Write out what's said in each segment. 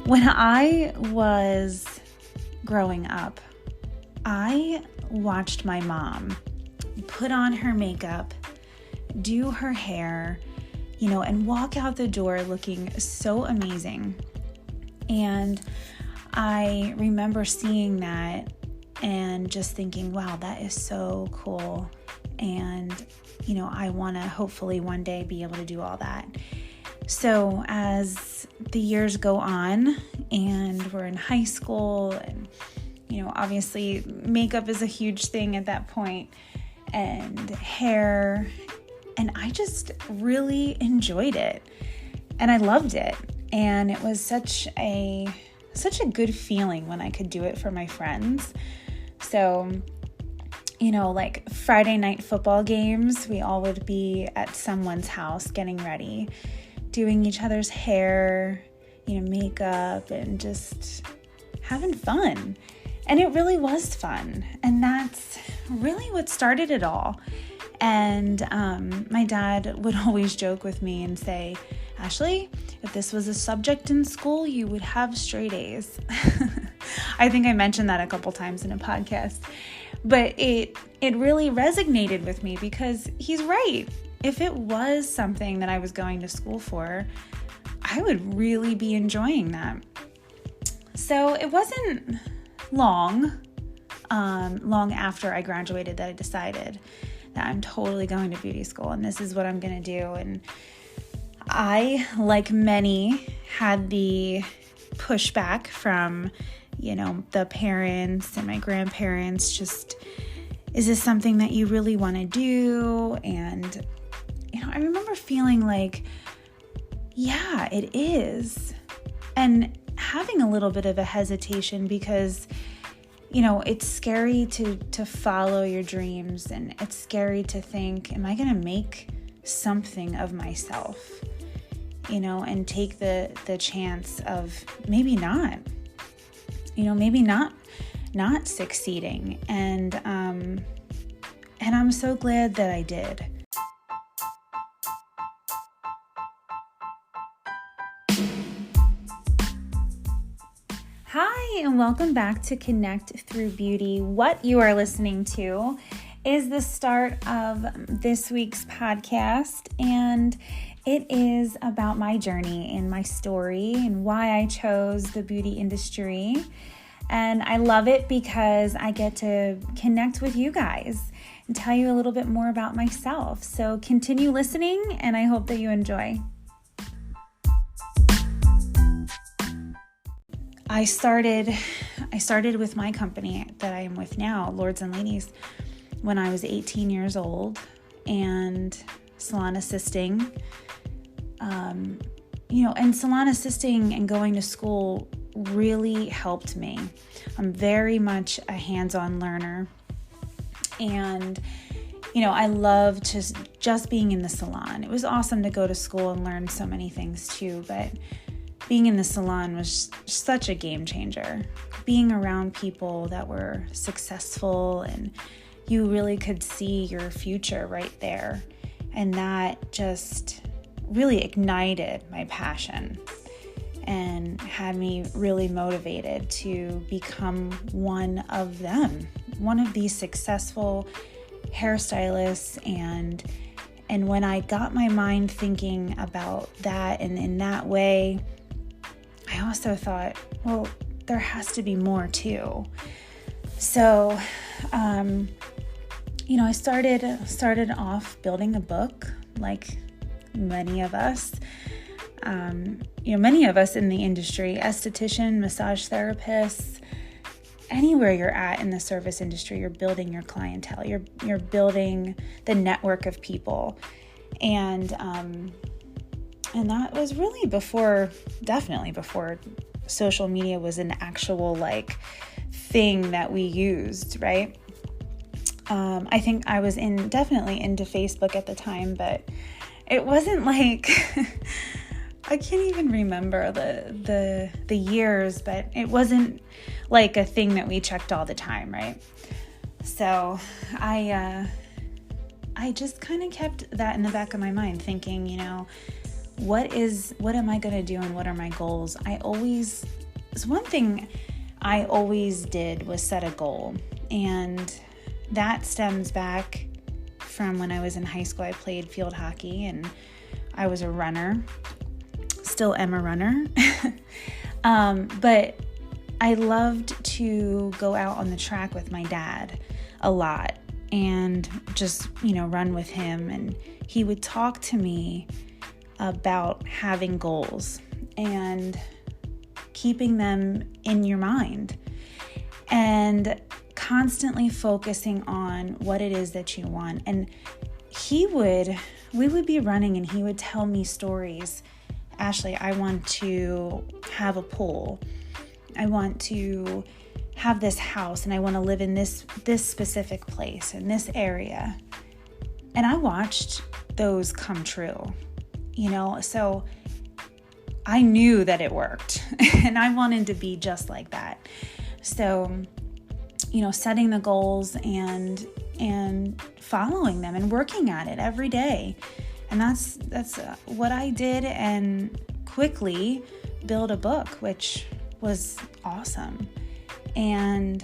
When I was growing up, I watched my mom put on her makeup, do her hair, and walk out the door looking so amazing. And I remember seeing that and just thinking, wow, that is so cool. And, I want to hopefully one day be able to do all that. So as the years go on and we're in high school and, obviously makeup is a huge thing at that point, and hair, and I just really enjoyed it and I loved it. And it was such a good feeling when I could do it for my friends. So, like Friday night football games, we all would be at someone's house getting ready, doing each other's hair, makeup, and just having fun. And it really was fun. And that's really what started it all. And my dad would always joke with me and say, Ashley, if this was a subject in school, you would have straight A's. I think I mentioned that a couple times in a podcast. But it really resonated with me because he's right. If it was something that I was going to school for, I would really be enjoying that. So it wasn't long after I graduated that I decided that I'm totally going to beauty school and this is what I'm going to do. And I, like many, had the pushback from, the parents and my grandparents, just, is this something that you really want to do? And, I remember feeling like, yeah, it is. And having a little bit of a hesitation because, it's scary to follow your dreams, and it's scary to think, am I going to make something of myself? And take the chance of maybe not, maybe not succeeding. And I'm so glad that I did. Hi, and welcome back to Connect Through Beauty. What you are listening to is the start of this week's podcast, and it is about my journey and my story and why I chose the beauty industry. And I love it because I get to connect with you guys and tell you a little bit more about myself. So continue listening, and I hope that you enjoy. I started with my company that I am with now, Lords and Ladies, when I was 18 years old, and salon assisting. And salon assisting and going to school really helped me. I'm very much a hands-on learner, and I love just being in the salon. It was awesome to go to school and learn so many things too, but being in the salon was such a game changer. Being around people that were successful and you really could see your future right there. And that just really ignited my passion and had me really motivated to become one of them, one of these successful hairstylists. And when I got my mind thinking about that and in that way, I also thought, well, there has to be more too. So, I started off building a book, like many of us. Many of us in the industry, esthetician, massage therapists, anywhere you're at in the service industry, you're building your clientele. You're building the network of people, and that was really definitely before social media was an actual thing that we used, right? I think I was definitely into Facebook at the time, but it wasn't I can't even remember the years, but it wasn't like a thing that we checked all the time, right? So I just kind of kept that in the back of my mind, thinking, what am I going to do and what are my goals? It's one thing I always did was set a goal. And that stems back from when I was in high school. I played field hockey and I was a runner. Still am a runner. But I loved to go out on the track with my dad a lot and just, run with him. And he would talk to me about having goals and keeping them in your mind and constantly focusing on what it is that you want. And we would be running and he would tell me stories. Ashley, I want to have a pool. I want to have this house and I want to live in this specific place, in this area. And I watched those come true, so I knew that it worked and I wanted to be just like that. So, setting the goals and following them and working at it every day. And that's what I did, and quickly build a book, which was awesome. And,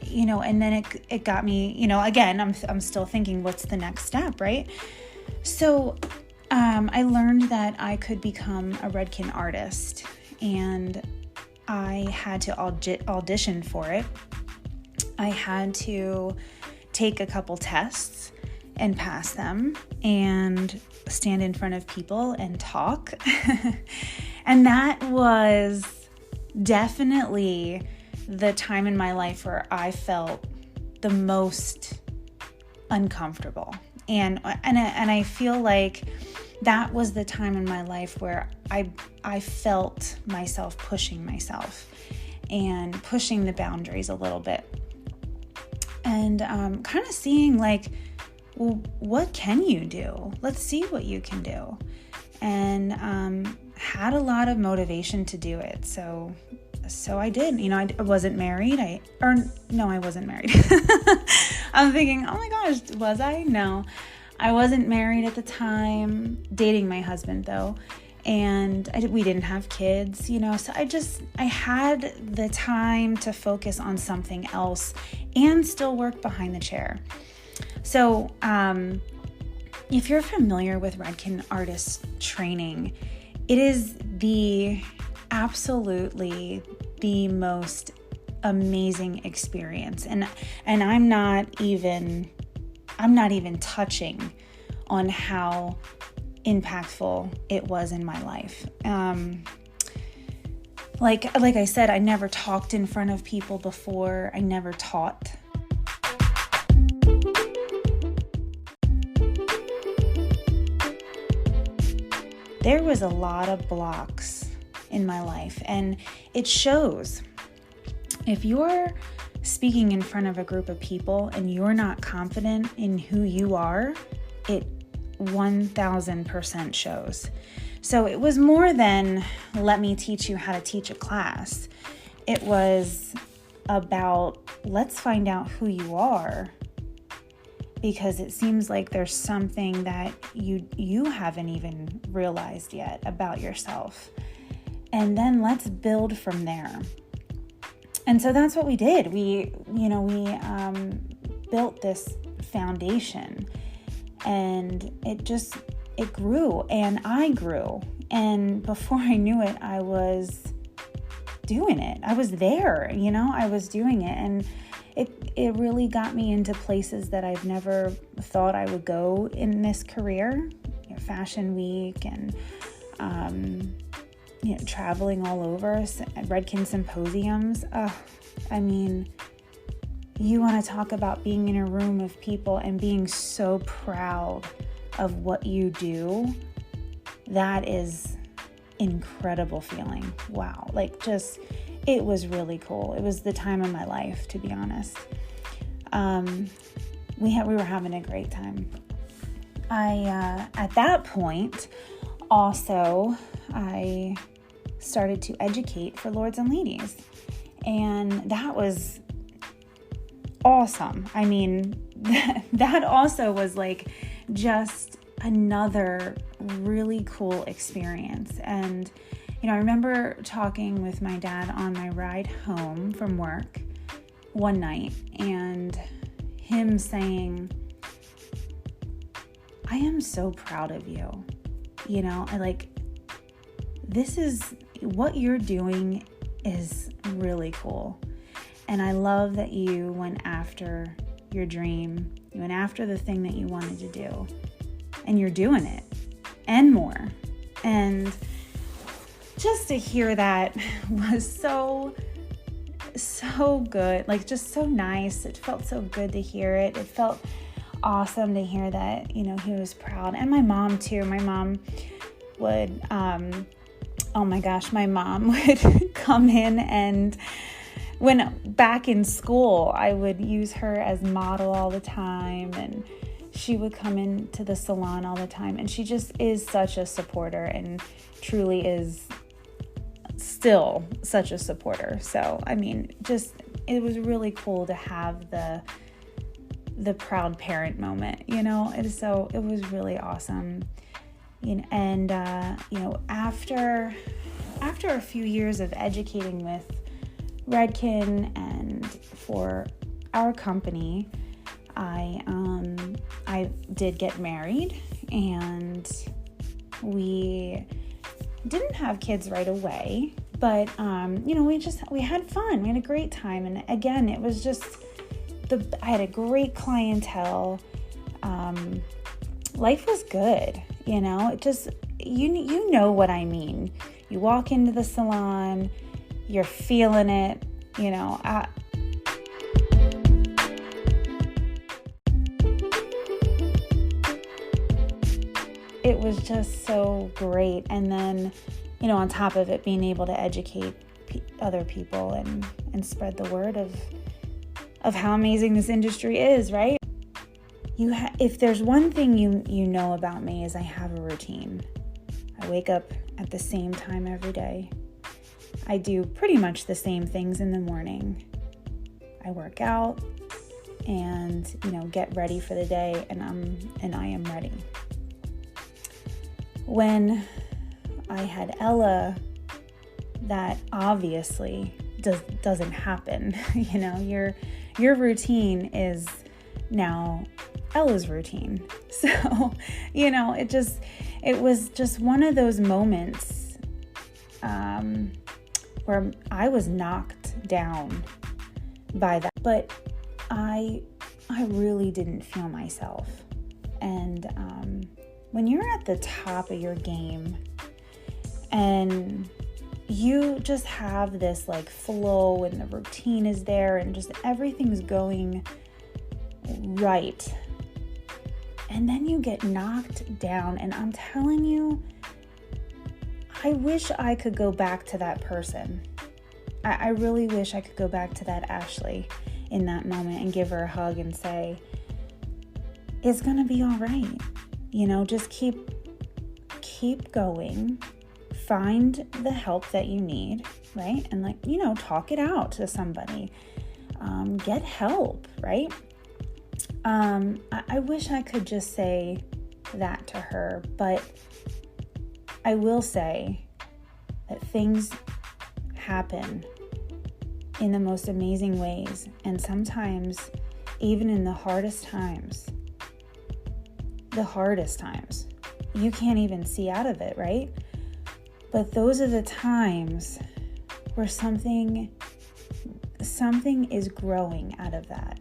and then it got me, again, I'm still thinking, what's the next step, right? So, I learned that I could become a Redken artist, and I had to audition for it. I had to take a couple tests and pass them and stand in front of people and talk. And that was definitely the time in my life where I felt the most uncomfortable. And I feel like that was the time in my life where I felt myself pushing myself and pushing the boundaries a little bit. And kind of seeing like, well, what can you do? Let's see what you can do. And had a lot of motivation to do it. So I did. I wasn't married. I wasn't married. I'm thinking, oh my gosh, was I? No, I wasn't married at the time. Dating my husband though. And we didn't have kids, so I had the time to focus on something else and still work behind the chair. So, if you're familiar with Redken Artist Training, it is absolutely the most amazing experience. And I'm not even touching on how impactful it was in my life. Like I said, I never talked in front of people before. I never taught. There was a lot of blocks in my life, and it shows. If you're speaking in front of a group of people and you're not confident in who you are, it 1000% shows. So it was more than let me teach you how to teach a class. It was about let's find out who you are, because it seems like there's something that you haven't even realized yet about yourself. And then let's build from there. And so that's what we did. We built this foundation, and it grew, and I grew. And before I knew it, I was doing it. I was there, I was doing it. And it really got me into places that I've never thought I would go in this career. Fashion Week and, traveling all over, Redken symposiums. You want to talk about being in a room of people and being so proud of what you do. That is incredible feeling. Wow. It was really cool. It was the time of my life, to be honest. We were having a great time. At that point, also, I started to educate for Lords and Ladies. And that was awesome. That also was just another really cool experience. And, I remember talking with my dad on my ride home from work one night and him saying, I am so proud of you. This is what you're doing is really cool. And I love that you went after your dream. You went after the thing that you wanted to do. And you're doing it and more. And just to hear that was so good. Just so nice. It felt so good to hear it. It felt awesome to hear that, he was proud. And my mom too. My mom would, my mom would come in, and when back in school, I would use her as model all the time, and she would come into the salon all the time, and she just is such a supporter and truly is still such a supporter. So, it was really cool to have the proud parent moment, it was really awesome. And after a few years of educating with Redken and for our company, I did get married, and we didn't have kids right away, but we had fun. We had a great time, and again, it was just I had a great clientele. Life was good, It just you know what I mean. You walk into the salon, you're feeling it, it was just so great. And then, on top of it, being able to educate other people and spread the word of how amazing this industry is, right? If there's one thing you know about me is I have a routine. I wake up at the same time every day. I do pretty much the same things in the morning. I work out and, get ready for the day, and I am ready. When I had Ella, that obviously doesn't happen. Your routine is now Ella's routine. So, it was just one of those moments where I was knocked down by that. But I really didn't feel myself. And when you're at the top of your game and you just have this flow and the routine is there and just everything's going right, and then you get knocked down, and I'm telling you, I wish I could go back to that person. I really wish I could go back to that Ashley in that moment and give her a hug and say, it's gonna be all right. Just keep going, find the help that you need, right? And talk it out to somebody, get help, right? I wish I could just say that to her, but I will say that things happen in the most amazing ways, and sometimes even in the hardest times, you can't even see out of it, right? But those are the times where something is growing out of that.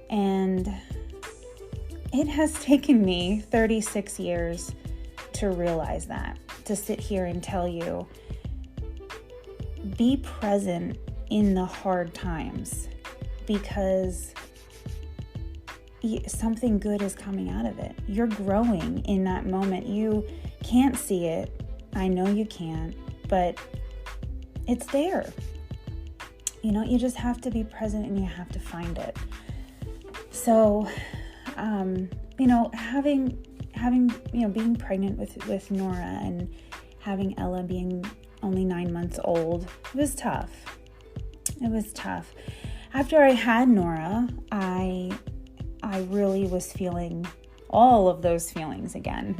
And it has taken me 36 years to realize that, to sit here and tell you, be present in the hard times, because something good is coming out of it. You're growing in that moment. You can't see it. I know you can't, but it's there. You just have to be present and you have to find it. So, being pregnant with Nora and having Ella being only 9 months old, it was tough. After I had Nora, I really was feeling all of those feelings again,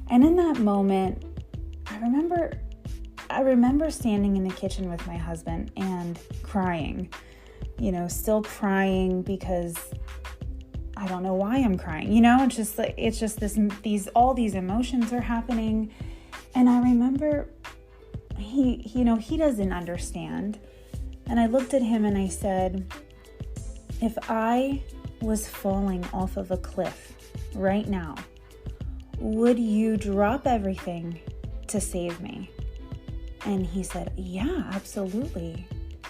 And in that moment, I remember standing in the kitchen with my husband and crying, still crying because I don't know why I'm crying, it's just all these emotions are happening. And I remember he doesn't understand. And I looked at him and I said, if I was falling off of a cliff right now, would you drop everything to save me? And he said, yeah, absolutely.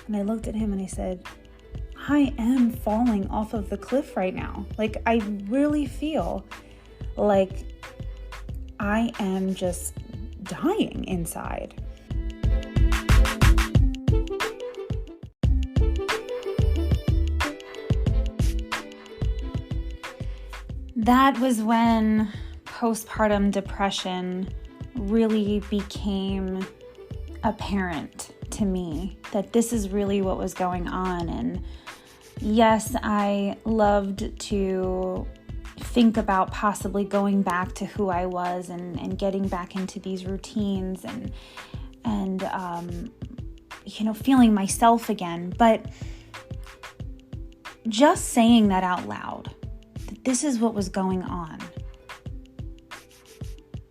And I looked at him and I said, I am falling off of the cliff right now. Like, I really feel like I am just dying inside. That was when postpartum depression really became apparent to me, that this is really what was going on. And yes, I loved to think about possibly going back to who I was and getting back into these routines and feeling myself again. But just saying that out loud, that this is what was going on,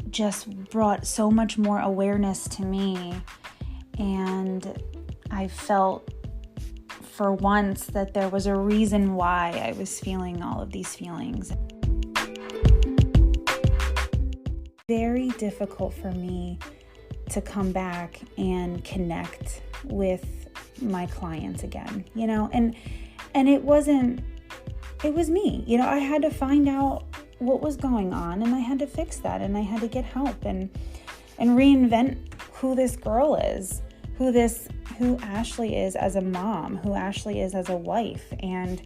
just brought so much more awareness to me. And I felt for once that there was a reason why I was feeling all of these feelings. Very difficult for me to come back and connect with my clients again, and it was me, I had to find out what was going on, and I had to fix that, and I had to get help and reinvent who this girl is, who Ashley is as a mom, who Ashley is as a wife, and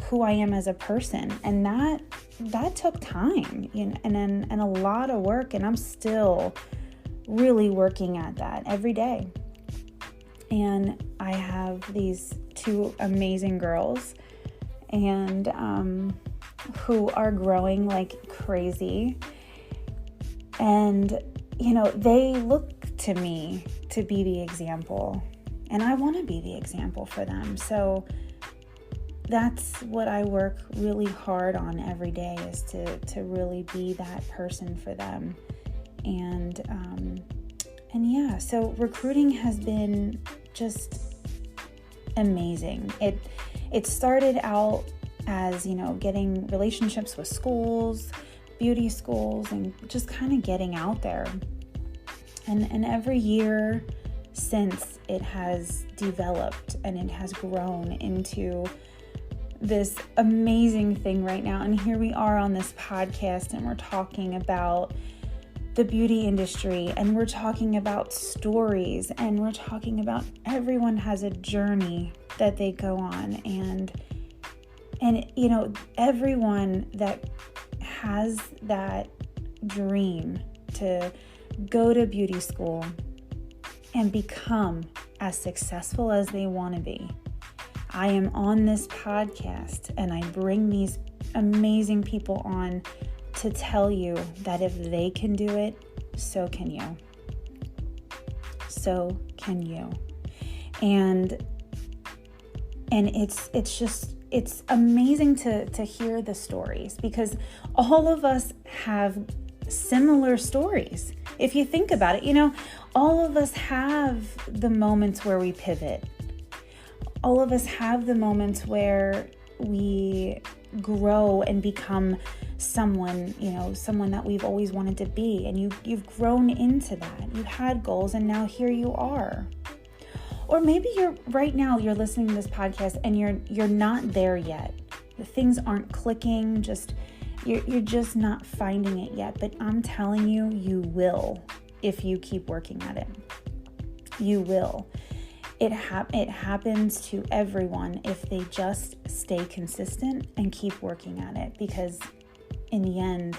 who I am as a person. And that took time, and a lot of work, and I'm still really working at that every day. And I have these two amazing girls, and who are growing like crazy. And, they look to me to be the example, and I want to be the example for them. So that's what I work really hard on every day, is to really be that person for them. And yeah, so recruiting has been just amazing. It started out as, getting relationships with schools, beauty schools, and just kind of getting out there. And every year since, it has developed and it has grown into this amazing thing right now. And here we are on this podcast, and we're talking about the beauty industry, and we're talking about stories, and we're talking about everyone has a journey that they go on. And everyone that has that dream to go to beauty school and become as successful as they want to be. I am on this podcast, and I bring these amazing people on to tell you that if they can do it, so can you. So can you. And it's amazing to hear the stories, because all of us have similar stories. If you think about it, all of us have the moments where we pivot. All of us have the moments where we grow and become someone that we've always wanted to be. And you've grown into that. You had goals, and now here you are. Or maybe you're listening to this podcast and you're not there yet. The things aren't clicking, you're just not finding it yet. But I'm telling you, you will if you keep working at it. You will. It happens to everyone if they just stay consistent and keep working at it, because in the end,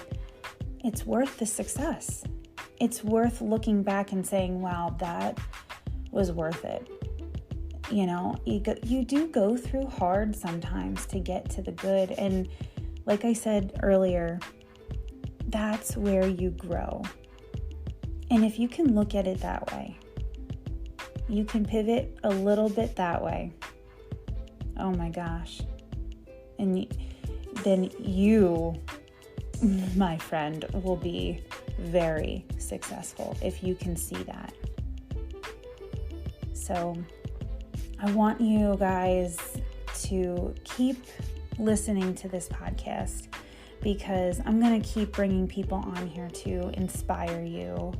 it's worth the success. It's worth looking back and saying, wow, that was worth it. You do go through hard sometimes to get to the good, and like I said earlier, that's where you grow. And if you can look at it that way, you can pivot a little bit that way. Oh my gosh. And then you, my friend, will be very successful if you can see that. So I want you guys to keep listening to this podcast, because I'm going to keep bringing people on here to inspire you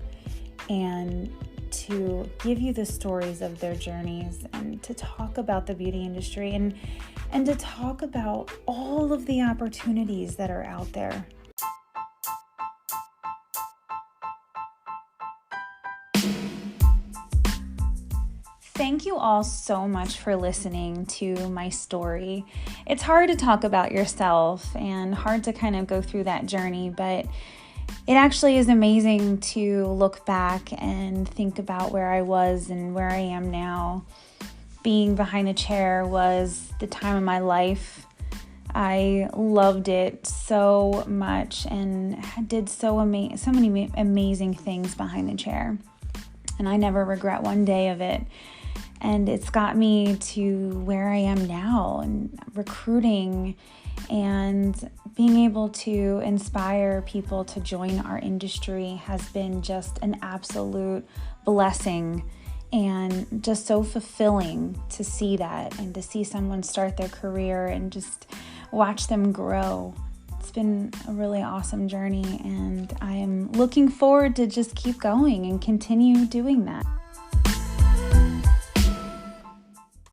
and to give you the stories of their journeys, and to talk about the beauty industry, and to talk about all of the opportunities that are out there. Thank you all so much for listening to my story. It's hard to talk about yourself and hard to kind of go through that journey, but it actually is amazing to look back and think about where I was and where I am now. Being behind a chair was the time of my life. I loved it so much and did so many amazing things behind the chair. And I never regret one day of it. And it's got me to where I am now, and recruiting and being able to inspire people to join our industry has been just an absolute blessing, and just so fulfilling to see that, and to see someone start their career and just watch them grow. It's been a really awesome journey, and I am looking forward to just keep going and continue doing that.